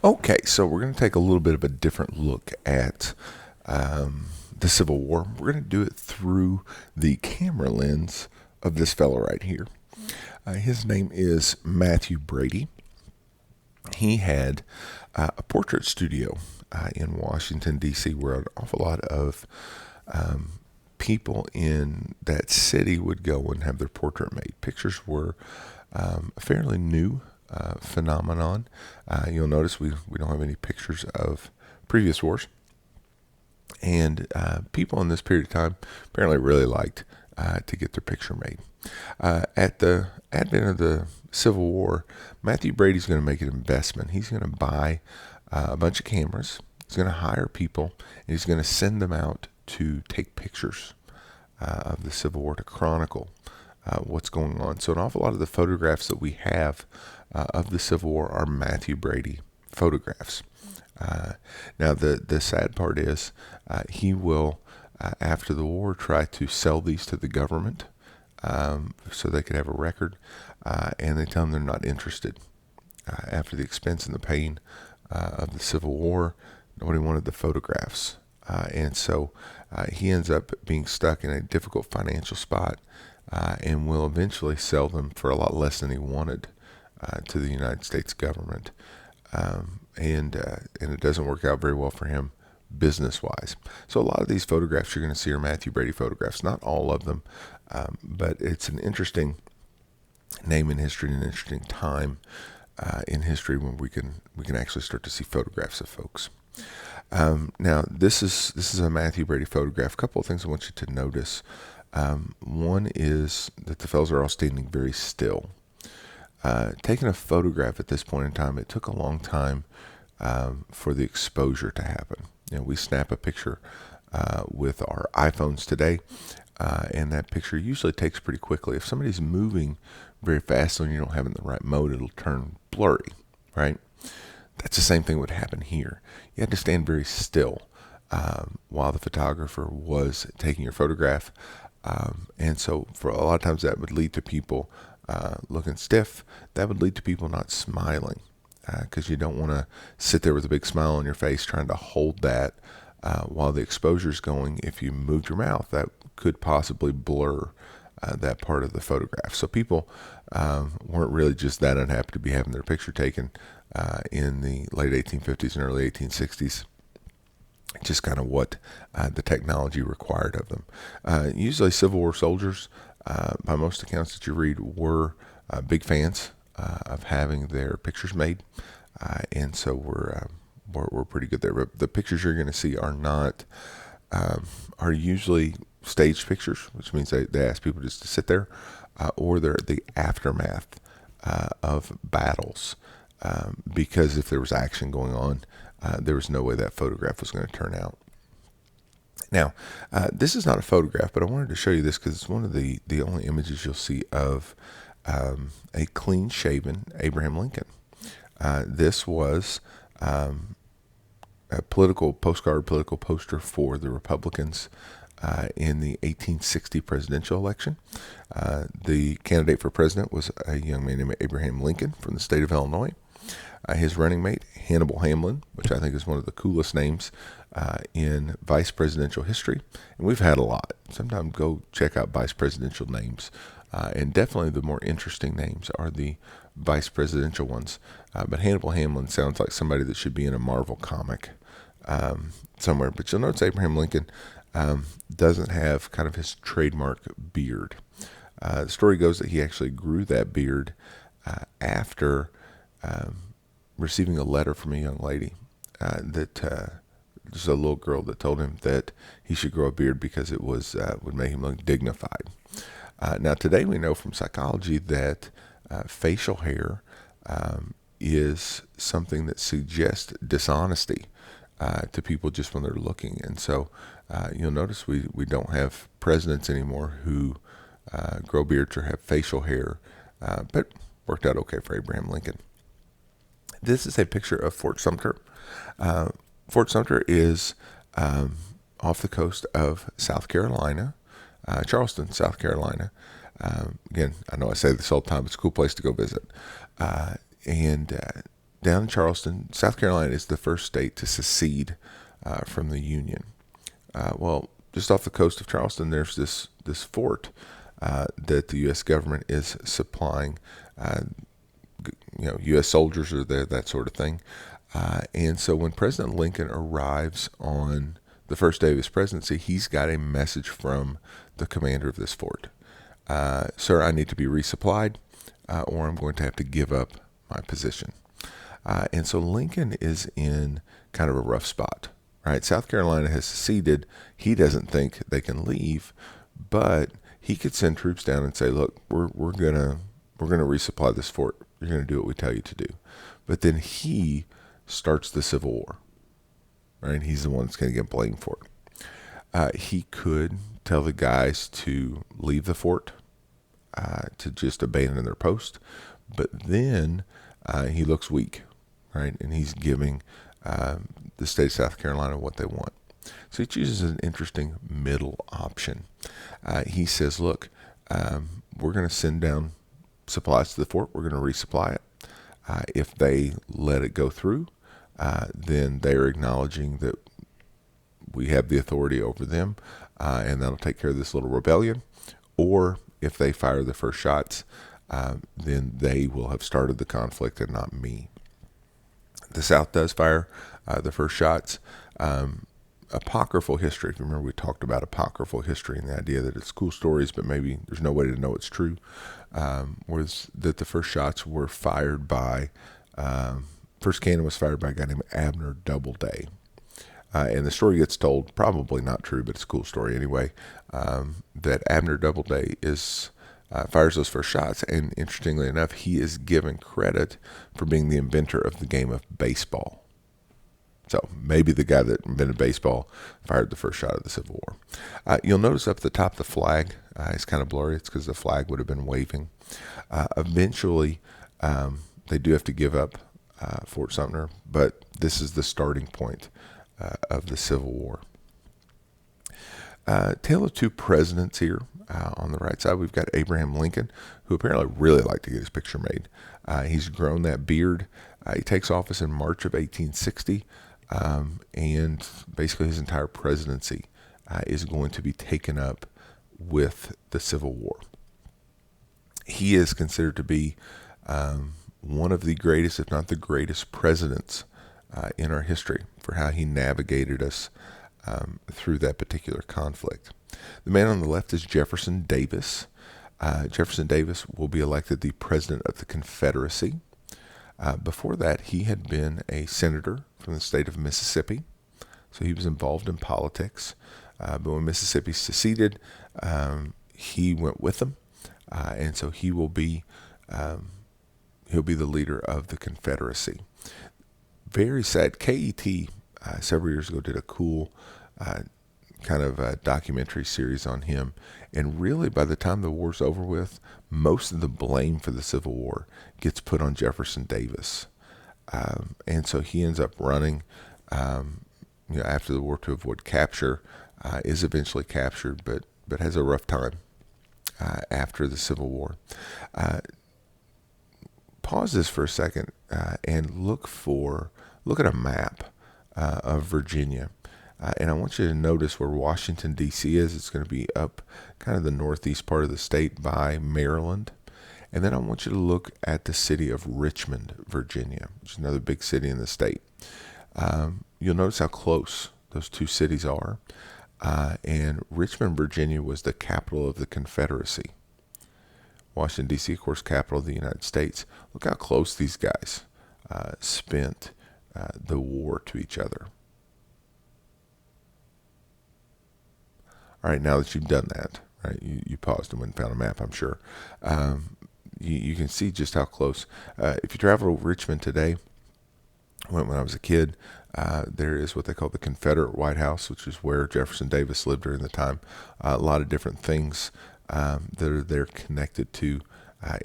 Okay, so we're going to take a little bit of a different look at the Civil War. We're going to do it through the camera lens of this fellow right here. His name is Mathew Brady. He had a portrait studio in Washington, D.C., where an awful lot of people in that city would go and have their portrait made. Pictures were a fairly new phenomenon. You'll notice we don't have any pictures of previous wars. And people in this period of time apparently really liked to get their picture made. At the advent of the Civil War, Mathew Brady's going to make an investment. He's going to buy a bunch of cameras. He's going to hire people, and he's going to send them out to take pictures of the Civil War, to chronicle what's going on. So an awful lot of the photographs that we have of the Civil War are Mathew Brady photographs. Now, the sad part is he will, after the war, try to sell these to the government so they could have a record, and they tell them they're not interested. After the expense and the pain of the Civil War, nobody wanted the photographs. And so he ends up being stuck in a difficult financial spot and will eventually sell them for a lot less than he wanted to the United States government. And it doesn't work out very well for him business-wise. So a lot of these photographs you're going to see are Mathew Brady photographs. Not all of them, but it's an interesting name in history and an interesting time in history when we can actually start to see photographs of folks. Now, this is a Mathew Brady photograph. A couple of things I want you to notice. One is that the fellows are all standing very still. Taking a photograph at this point in time, it took a long time for the exposure to happen. We snap a picture with our iPhones today, and that picture usually takes pretty quickly. If somebody's moving very fast and you don't have it in the right mode, it'll turn blurry, right? That's the same thing would happen here. You had to stand very still while the photographer was taking your photograph. And so for a lot of times that would lead to people looking stiff. That would lead to people not smiling because you don't want to sit there with a big smile on your face trying to hold that while the exposure is going. If you moved your mouth, that could possibly blur that part of the photograph. So people weren't really just that unhappy to be having their picture taken in the late 1850s and early 1860s. Just kind of what the technology required of them. Usually Civil War soldiers, by most accounts that you read, were big fans of having their pictures made, and so we're pretty good there. But the pictures you're going to see are usually staged pictures, which means they ask people just to sit there, or they're the aftermath of battles, because if there was action going on, there was no way that photograph was going to turn out. Now, this is not a photograph, but I wanted to show you this because it's one of the only images you'll see of a clean-shaven Abraham Lincoln. This was a political poster for the Republicans in the 1860 presidential election. The candidate for president was a young man named Abraham Lincoln from the state of Illinois. His running mate, Hannibal Hamlin, which I think is one of the coolest names in vice presidential history. And we've had a lot. Sometimes go check out vice presidential names. And definitely the more interesting names are the vice presidential ones. But Hannibal Hamlin sounds like somebody that should be in a Marvel comic somewhere. But you'll notice Abraham Lincoln doesn't have kind of his trademark beard. The story goes that he actually grew that beard after receiving a letter from a young lady just a little girl that told him that he should grow a beard because it would make him look dignified. Now today we know from psychology that facial hair is something that suggests dishonesty to people just when they're looking. And so you'll notice we don't have presidents anymore who grow beards or have facial hair, but worked out okay for Abraham Lincoln. This is a picture of Fort Sumter. Fort Sumter is off the coast of South Carolina, Charleston, South Carolina. Again, I know I say this all the time. It's a cool place to go visit. And down in Charleston, South Carolina is the first state to secede from the Union. Well, just off the coast of Charleston, there's this fort that the U.S. government is supplying. U.S. soldiers are there, that sort of thing. And so when President Lincoln arrives on the first day of his presidency, he's got a message from the commander of this fort. Sir, I need to be resupplied, or I'm going to have to give up my position. And so Lincoln is in kind of a rough spot, right? South Carolina has seceded. He doesn't think they can leave, but he could send troops down and say, look, we're gonna resupply this fort. You're gonna do what we tell you to do. But then he starts the Civil War, right? He's the one that's gonna get blamed for it. He could tell the guys to leave the fort, to just abandon their post, but then he looks weak, right? And he's giving the state of South Carolina what they want. So he chooses an interesting middle option. He says, look, we're going to send down supplies to the fort. We're going to resupply it. If they let it go through, then they're acknowledging that we have the authority over them, and that'll take care of this little rebellion. Or if they fire the first shots, then they will have started the conflict and not me. The South does fire the first shots. Apocryphal history, if you remember, we talked about apocryphal history and the idea that it's cool stories, but maybe there's no way to know it's true, was that the first shots were fired by, first cannon was fired by a guy named Abner Doubleday. And the story gets told, probably not true, but it's a cool story anyway, that Abner Doubleday fires those first shots, and interestingly enough, he is given credit for being the inventor of the game of baseball. So maybe the guy that invented baseball fired the first shot of the Civil War. You'll notice up at the top the flag is kind of blurry. It's because the flag would have been waving. Eventually, they do have to give up Fort Sumter, but this is the starting point of the Civil War. Tale of two presidents here. On the right side, we've got Abraham Lincoln, who apparently really liked to get his picture made. He's grown that beard. He takes office in March of 1860, and basically his entire presidency is going to be taken up with the Civil War. He is considered to be one of the greatest, if not the greatest, presidents in our history for how he navigated us through that particular conflict. The man on the left is Jefferson Davis. Jefferson Davis will be elected the president of the Confederacy. Before that, he had been a senator from the state of Mississippi, so he was involved in politics. But when Mississippi seceded, he went with them, and so he'll be the leader of the Confederacy. Very sad. KET several years ago did a cool kind of a documentary series on him, and really by the time the war's over with, most of the blame for the Civil War gets put on Jefferson Davis, and so he ends up running after the war to avoid capture, is eventually captured, but has a rough time after the Civil War. Pause this for a second and look at a map of Virginia. And I want you to notice where Washington, D.C. is. It's going to be up kind of the northeast part of the state by Maryland. And then I want you to look at the city of Richmond, Virginia, which is another big city in the state. You'll notice how close those two cities are. And Richmond, Virginia was the capital of the Confederacy. Washington, D.C., of course, capital of the United States. Look how close these guys spent the war to each other. All right, now that you've done that, right, you paused and went and found a map, I'm sure. You can see just how close. If you travel to Richmond today, when I was a kid, there is what they call the Confederate White House, which is where Jefferson Davis lived during the time. A lot of different things that are there connected to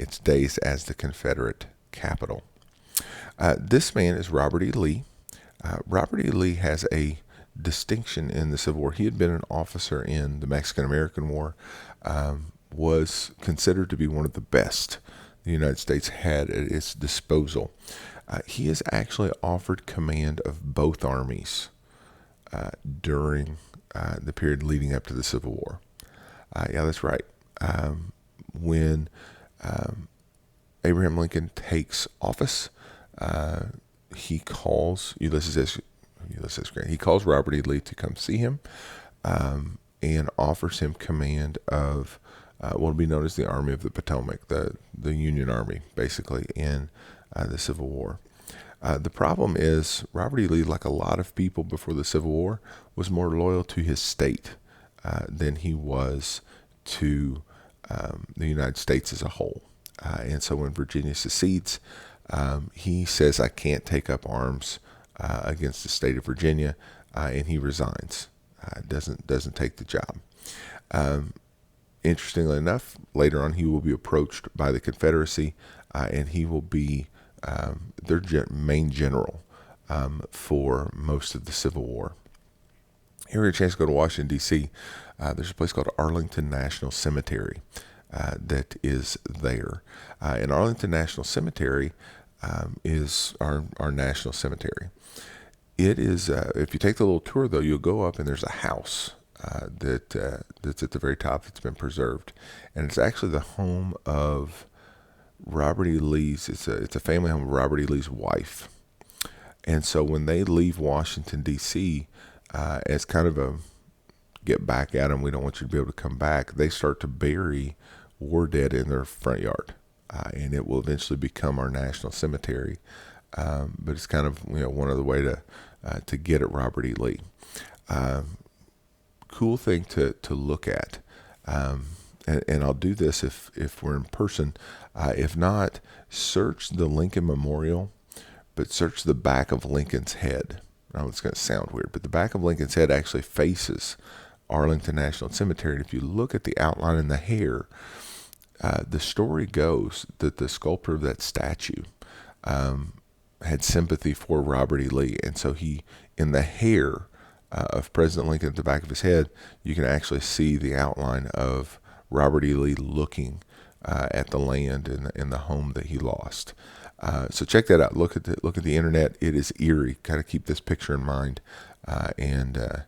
its days as the Confederate capital. This man is Robert E. Lee. Robert E. Lee has a distinction in the Civil War. He had been an officer in the Mexican-American War, was considered to be one of the best the United States had at its disposal. He is actually offered command of both armies during the period leading up to the Civil War. Yeah, that's right. When Abraham Lincoln takes office, he calls Ulysses Grant. He calls Robert E. Lee to come see him, and offers him command of what will be known as the Army of the Potomac, the Union Army, basically, in the Civil War. The problem is Robert E. Lee, like a lot of people before the Civil War, was more loyal to his state than he was to the United States as a whole. And so when Virginia secedes, he says, I can't take up arms against the state of Virginia, and he resigns. Doesn't take the job. Interestingly enough, later on he will be approached by the Confederacy, and he will be their main general for most of the Civil War. Here we get a chance to go to Washington, D.C. There's a place called Arlington National Cemetery that is there. And Arlington National Cemetery is our national cemetery. It is, if you take the little tour, though, you'll go up and there's a house that's at the very top that's been preserved. And it's actually the home of Robert E. Lee's, it's a family home of Robert E. Lee's wife. And so when they leave Washington, D.C., as kind of a get back at them, we don't want you to be able to come back, they start to bury war dead in their front yard. And it will eventually become our national cemetery. But it's kind of one other way to get at Robert E. Lee. Cool thing to look at. And I'll do this if we're in person. If not, search the Lincoln Memorial, but search the back of Lincoln's head. Now, it's going to sound weird, but the back of Lincoln's head actually faces Arlington National Cemetery. And if you look at the outline and the hair, the story goes that the sculptor of that statue had sympathy for Robert E. Lee. And so in the hair of President Lincoln at the back of his head, you can actually see the outline of Robert E. Lee looking at the land and the home that he lost. So check that out. Look at the internet. It is eerie. Kind of keep this picture in mind, and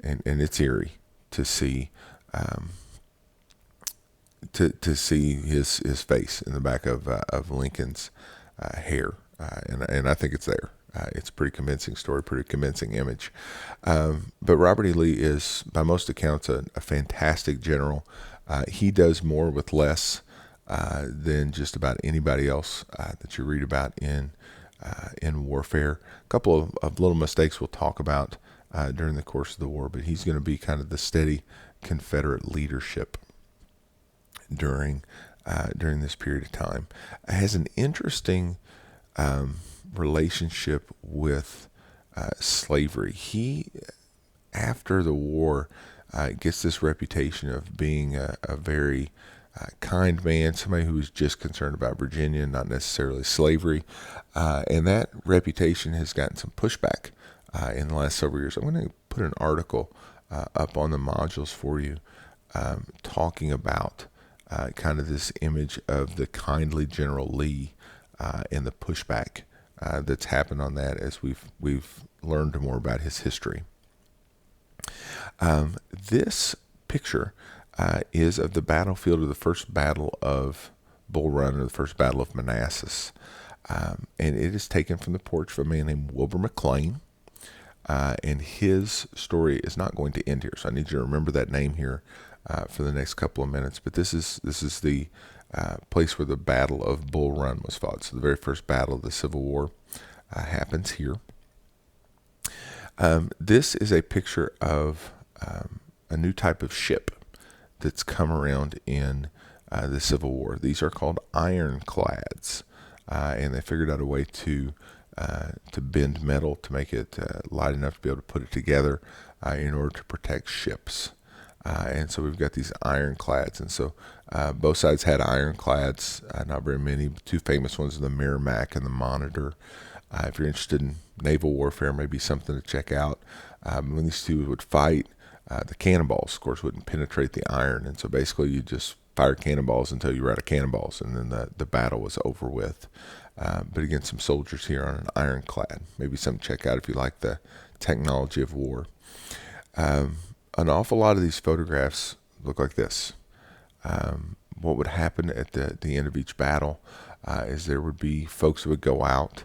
it's eerie to see to see his face in the back of Lincoln's hair, and I think it's there. It's a pretty convincing story, pretty convincing image. But Robert E. Lee is, by most accounts, a fantastic general. He does more with less than just about anybody else that you read about in warfare. A couple of little mistakes we'll talk about during the course of the war, but he's going to be kind of the steady Confederate leadership during this period of time. Has an interesting relationship with slavery. He, after the war, gets this reputation of being a very kind man, somebody who was just concerned about Virginia, not necessarily slavery. And that reputation has gotten some pushback in the last several years. I'm going to put an article up on the modules for you talking about kind of this image of the kindly General Lee and the pushback that's happened on that as we've learned more about his history. This picture is of the battlefield of the first battle of Bull Run, or the first battle of Manassas. And it is taken from the porch of a man named Wilbur McLean. And his story is not going to end here. So I need you to remember that name here for the next couple of minutes. But this is the place where the Battle of Bull Run was fought. So the very first battle of the Civil War happens here. This is a picture of a new type of ship that's come around in the Civil War. These are called ironclads, and they figured out a way to bend metal to make it light enough to be able to put it together in order to protect ships. And so we've got these ironclads, and so both sides had ironclads. Not very many. Two famous ones are the Merrimack and the Monitor. If you're interested in naval warfare, maybe something to check out. When these two would fight, the cannonballs, of course, wouldn't penetrate the iron, and so basically you just fired cannonballs until you were out of cannonballs, and then the battle was over with. but again, some soldiers here on an ironclad. Maybe something to check out if you like the technology of war. An awful lot of these photographs look like this. What would happen at the end of each battle is there would be folks who would go out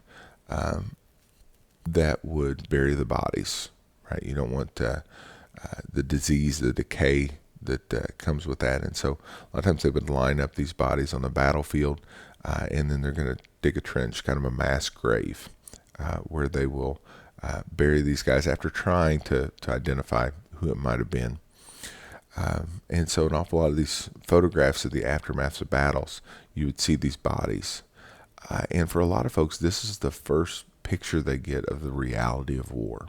that would bury the bodies. Right? You don't want the disease, the decay that comes with that. And so a lot of times they would line up these bodies on the battlefield, and then they're going to dig a trench, kind of a mass grave, where they will bury these guys after trying to identify who it might have been. And so an awful lot of these photographs of the aftermaths of battles, you would see these bodies. And for a lot of folks, this is the first picture they get of the reality of war.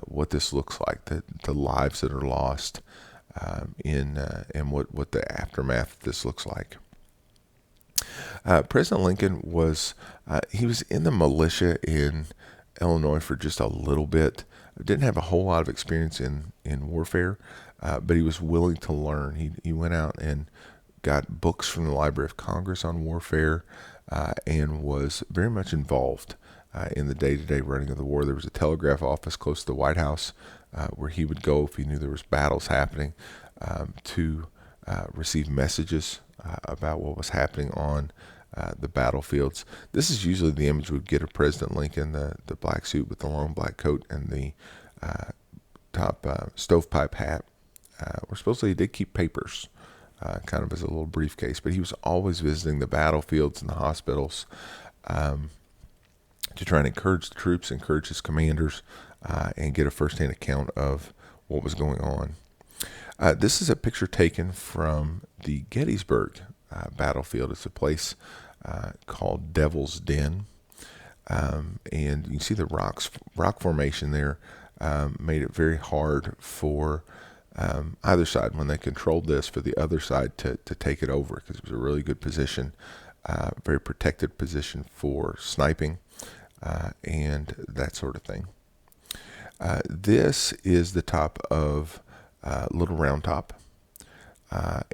What this looks like, the lives that are lost, and what the aftermath of this looks like. President Lincoln was in the militia in Illinois for just a little bit. Didn't have a whole lot of experience in warfare, but he was willing to learn. He went out and got books from the Library of Congress on warfare, and was very much involved in the day-to-day running of the war. There was a telegraph office close to the White House where he would go if he knew there was battles happening, to receive messages about what was happening on the battlefields. This is usually the image we'd get of President Lincoln, the black suit with the long black coat and the top stovepipe hat. Where supposedly he did keep papers, kind of as a little briefcase, but he was always visiting the battlefields and the hospitals, to try and encourage the troops, encourage his commanders, and get a firsthand account of what was going on. This is a picture taken from the Gettysburg battlefield. It's a place called Devil's Den, and you can see the rock formation there made it very hard for either side, when they controlled this, for the other side to take it over, because it was a really good position, very protected position for sniping and that sort of thing. This is the top of Little Round Top,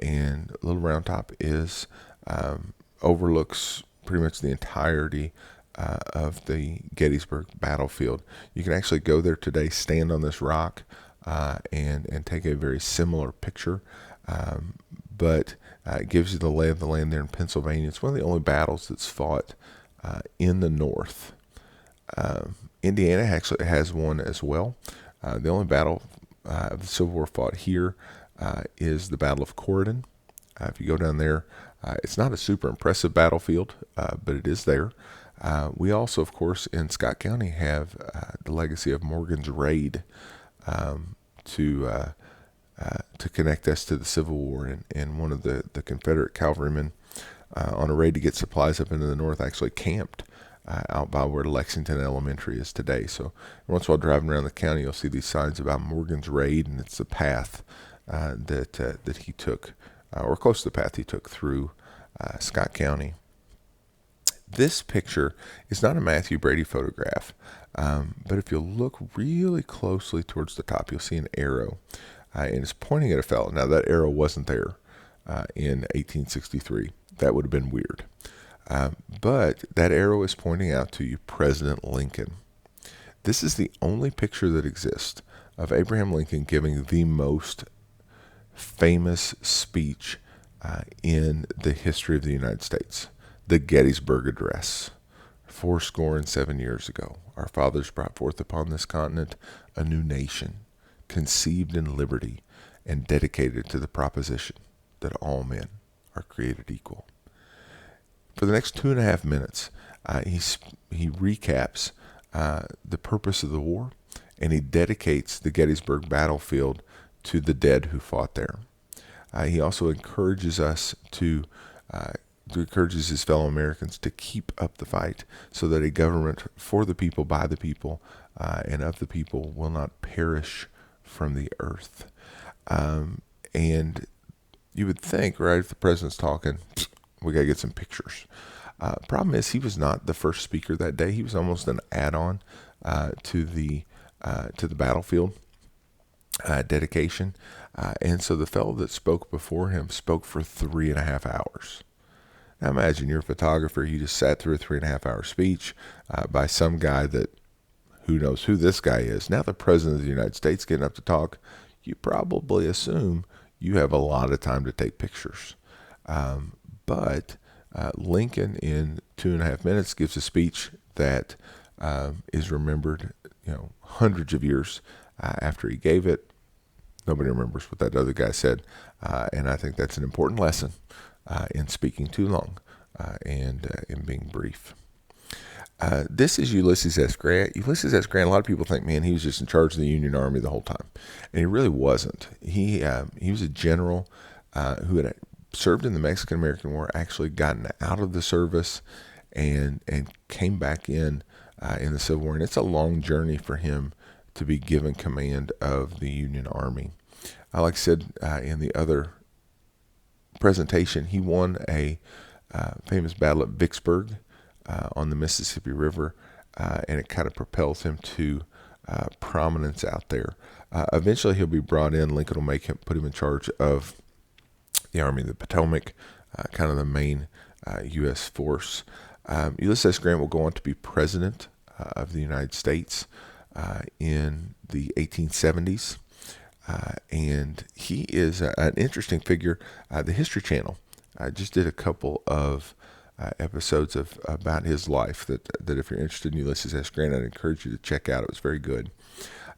and Little Round Top is overlooks pretty much the entirety of the Gettysburg battlefield. You can actually go there today, stand on this rock, and take a very similar picture, but it gives you the lay of the land there in Pennsylvania. It's one of the only battles that's fought in the North. Indiana actually has one as well. The only battle of the Civil War fought here is the Battle of Corydon. If you go down there, it's not a super impressive battlefield, but it is there. We also, of course, in Scott County have the legacy of Morgan's Raid, to connect us to the Civil War, and one of the Confederate cavalrymen on a raid to get supplies up into the North actually camped out by where Lexington Elementary is today. So once while driving around the county, you'll see these signs about Morgan's Raid, and it's the path that he took, or close to the path he took through Scott County. This picture is not a Mathew Brady photograph, but if you look really closely towards the top, you'll see an arrow, and it's pointing at a fellow. Now, that arrow wasn't there in 1863. That would have been weird. But that arrow is pointing out to you President Lincoln. This is the only picture that exists of Abraham Lincoln giving the most famous speech in the history of the United States, the Gettysburg Address. 77 years ago, our fathers brought forth upon this continent a new nation, conceived in liberty and dedicated to the proposition that all men are created equal. For the next 2.5 minutes, he recaps the purpose of the war, and he dedicates the Gettysburg battlefield to the dead who fought there. He also encourages us encourages his fellow Americans to keep up the fight, so that a government for the people, by the people, and of the people will not perish from the earth. And you would think, right, if the president's talking, we got to get some pictures. Problem is, he was not the first speaker that day. He was almost an add-on to the battlefield dedication. And so the fellow that spoke before him spoke for 3.5 hours. Now imagine you're a photographer. You just sat through a 3.5 hour speech by some guy that who knows who this guy is. Now the president of the United States getting up to talk. You probably assume you have a lot of time to take pictures. But Lincoln, in 2.5 minutes, gives a speech that is remembered, hundreds of years after he gave it. Nobody remembers what that other guy said, and I think that's an important lesson in speaking too long and in being brief. This is Ulysses S. Grant. Ulysses S. Grant, a lot of people think, man, he was just in charge of the Union Army the whole time. And he really wasn't. He was a general who had served in the Mexican-American War, actually gotten out of the service and came back in the Civil War. And it's a long journey for him to be given command of the Union Army. Like I said in the other presentation, he won a famous battle at Vicksburg on the Mississippi River, and it kind of propels him to prominence out there. Eventually, he'll be brought in. Lincoln will put him in charge of the Army of the Potomac, kind of the main U.S. force. Ulysses S. Grant will go on to be president of the United States in the 1870s. And he is an interesting figure. The History Channel just did a couple of episodes about his life that if you're interested in Ulysses S. Grant, I'd encourage you to check out. It was very good.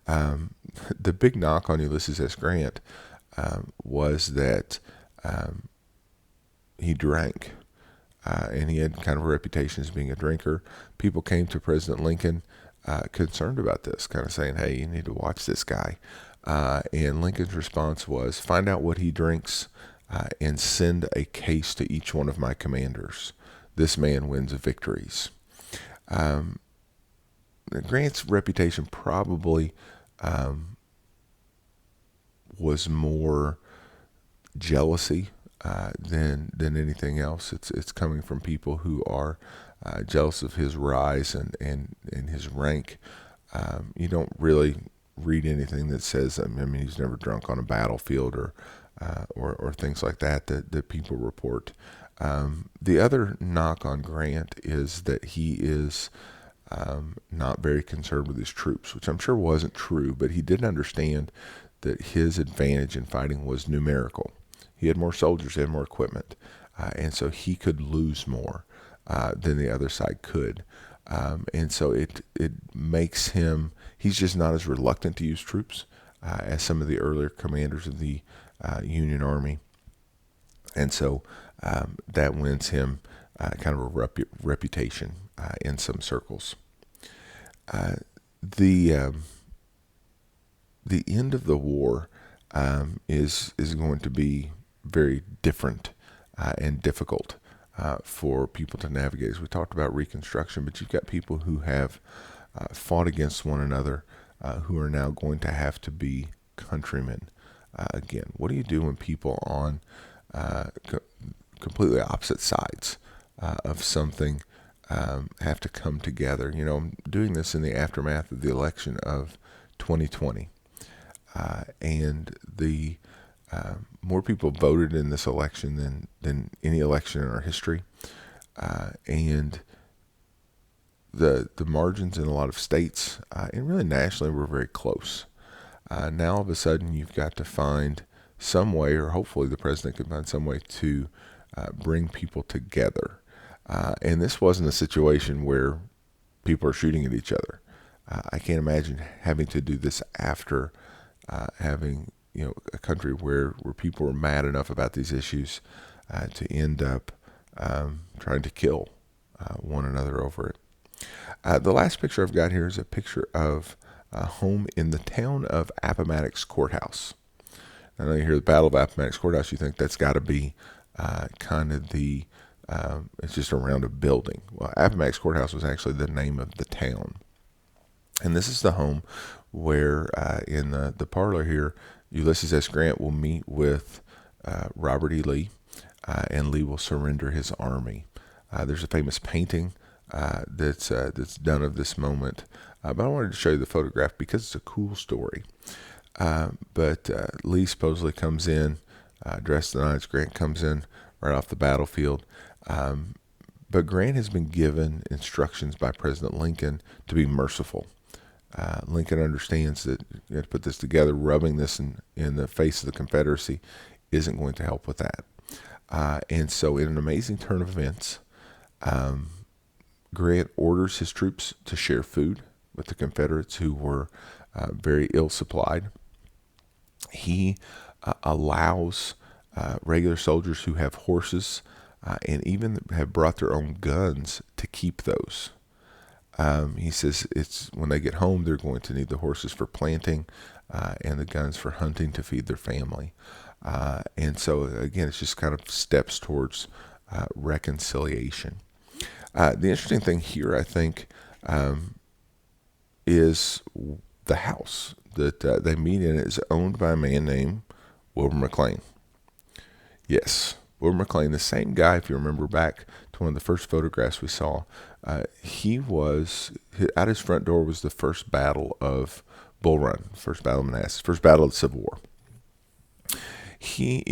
The big knock on Ulysses S. Grant was that he drank, and he had kind of a reputation as being a drinker. People came to President Lincoln concerned about this, kind of saying, hey, you need to watch this guy. And Lincoln's response was, find out what he drinks and send a case to each one of my commanders. This man wins victories. Grant's reputation probably was more jealousy than anything else. It's coming from people who are jealous of his rise and his rank. You don't really read anything that says, he's never drunk on a battlefield or things like that people report. The other knock on Grant is that he is not very concerned with his troops, which I'm sure wasn't true, but he didn't understand that his advantage in fighting was numerical. He had more soldiers, he had more equipment, and so he could lose more than the other side could. And so it makes him, he's just not as reluctant to use troops as some of the earlier commanders of the Union Army. And so that wins him kind of a reputation in some circles. The end of the war is going to be very different and difficult for people to navigate. As we talked about Reconstruction, but you've got people who have fought against one another who are now going to have to be countrymen again. What do you do when people on completely opposite sides of something have to come together? I'm doing this in the aftermath of the election of 2020, and the more people voted in this election than any election in our history, and the margins in a lot of states and really nationally were very close. Now all of a sudden you've got to find some way, or hopefully the president can find some way to bring people together. And this wasn't a situation where people are shooting at each other. I can't imagine having to do this after having a country where people were mad enough about these issues to end up trying to kill one another over it. The last picture I've got here is a picture of a home in the town of Appomattox Courthouse. I know you hear the Battle of Appomattox Courthouse, you think that's got to be kind of it's just around a building. Well, Appomattox Courthouse was actually the name of the town. And this is the home where in the parlor here, Ulysses S. Grant will meet with Robert E. Lee, and Lee will surrender his army. There's a famous painting that's done of this moment, but I wanted to show you the photograph because it's a cool story. But Lee supposedly comes in dressed in nines. Grant comes in right off the battlefield, But Grant has been given instructions by President Lincoln to be merciful. Lincoln understands that you have to put this together. Rubbing this in the face of the Confederacy isn't going to help with that. And so, in an amazing turn of events, Grant orders his troops to share food with the Confederates who were very ill supplied. He allows regular soldiers who have horses and even have brought their own guns to keep those. He says it's when they get home, they're going to need the horses for planting and the guns for hunting to feed their family. And so, again, it's just kind of steps towards reconciliation. The interesting thing here, I think, is the house that they meet in is owned by a man named Wilbur McLean. Yes, Wilbur McLean, the same guy, if you remember back to one of the first photographs we saw, he was, out his front door was the first battle of Bull Run, first battle of Manassas, first battle of the Civil War. He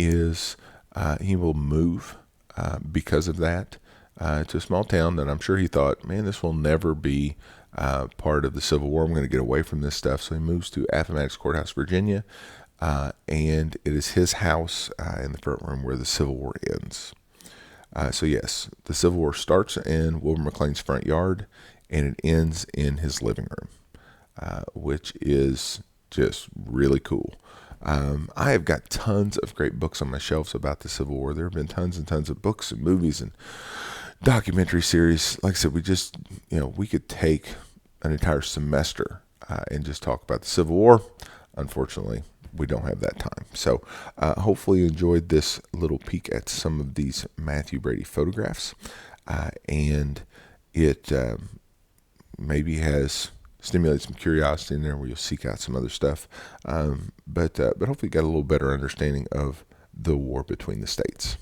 will move because of that to a small town that I'm sure he thought, man, this will never be part of the Civil War. I'm going to get away from this stuff. So he moves to Appomattox Courthouse, Virginia, and it is his house in the front room where the Civil War ends. So yes, the Civil War starts in Wilbur McLean's front yard, and it ends in his living room, which is just really cool. I have got tons of great books on my shelves about the Civil War. There have been tons and tons of books and movies and documentary series. Like I said, we could take an entire semester and just talk about the Civil War. Unfortunately, we don't have that time. So hopefully you enjoyed this little peek at some of these Mathew Brady photographs. And it maybe has stimulated some curiosity in there where you'll seek out some other stuff. But hopefully you got a little better understanding of the war between the states.